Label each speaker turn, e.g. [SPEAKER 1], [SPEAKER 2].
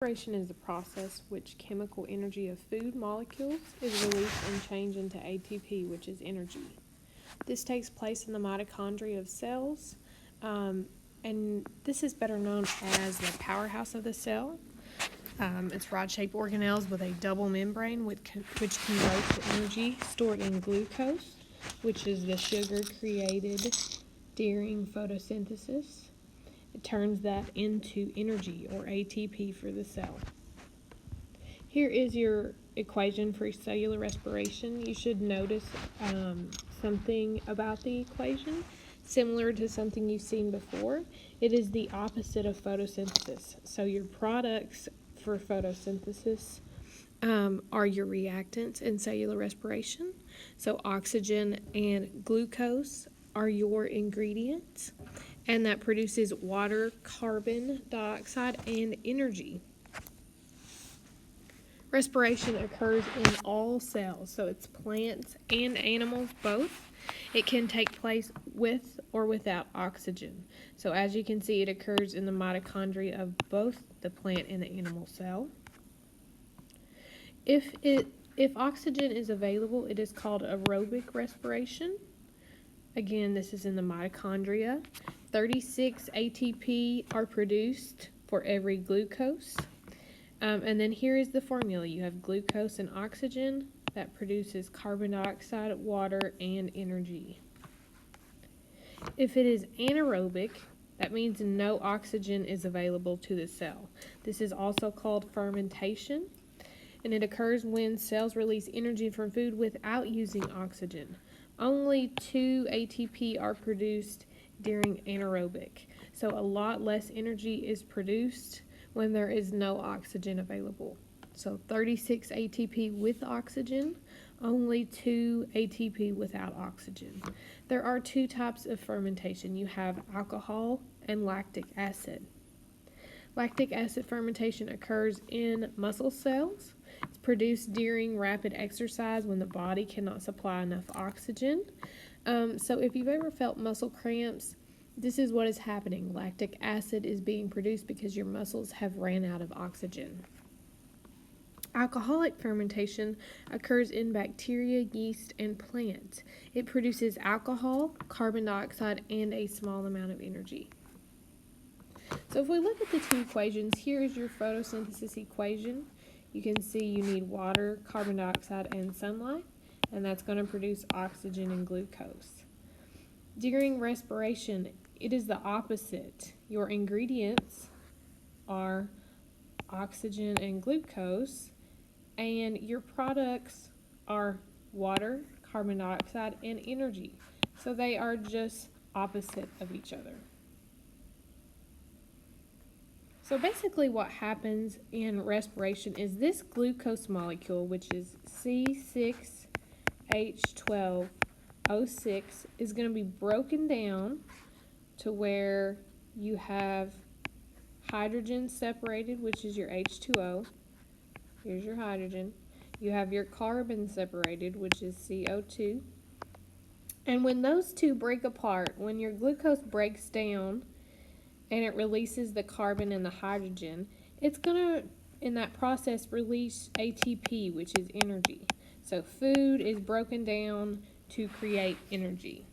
[SPEAKER 1] Respiration is the process which chemical energy of food molecules is released and changed into ATP, which is energy. This takes place in the mitochondria of cells, and this is better known as the powerhouse of the cell. It's rod-shaped organelles with a double membrane which converts the energy stored in glucose, which is the sugar created during photosynthesis. It turns that into energy, or ATP, for the cell. Here is your equation for cellular respiration. You should notice something about the equation, similar to something you've seen before. It is the opposite of photosynthesis. So your products for photosynthesis are your reactants in cellular respiration. So oxygen and glucose are your ingredients, and that produces water, carbon dioxide, and energy. Respiration occurs in all cells, so it's plants and animals both. It can take place with or without oxygen. So as you can see, it occurs in the mitochondria of both the plant and the animal cell. If oxygen is available, it is called aerobic respiration. Again, this is in the mitochondria. 36 ATP are produced for every glucose. And then here is the formula. You have glucose and oxygen that produces carbon dioxide, water, and energy. If it is anaerobic, that means no oxygen is available to the cell. This is also called fermentation, and it occurs when cells release energy from food without using oxygen. Only 2 ATP are produced during anaerobic, so a lot less energy is produced when there is no oxygen available. So 36 ATP with oxygen, only 2 ATP without oxygen. There are 2 types of fermentation. You have alcohol and lactic acid. Lactic acid fermentation occurs in muscle cells. It's produced during rapid exercise when the body cannot supply enough oxygen. So if you've ever felt muscle cramps, this is what is happening. Lactic acid is being produced because your muscles have ran out of oxygen. Alcoholic fermentation occurs in bacteria, yeast, and plants. It produces alcohol, carbon dioxide, and a small amount of energy. So if we look at the 2 equations, here is your photosynthesis equation. You can see you need water, carbon dioxide, and sunlight, and that's going to produce oxygen and glucose. During respiration, it is the opposite. Your ingredients are oxygen and glucose, and your products are water, carbon dioxide, and energy. So they are just opposite of each other. So basically what happens in respiration is this glucose molecule, which is C6H12O6, is going to be broken down to where you have hydrogen separated, which is your H2O. Here's your hydrogen. You have your carbon separated, which is CO2. And when those 2 break apart, when your glucose breaks down and it releases the carbon and the hydrogen, it's going to, in that process, release ATP, which is energy. So food is broken down to create energy.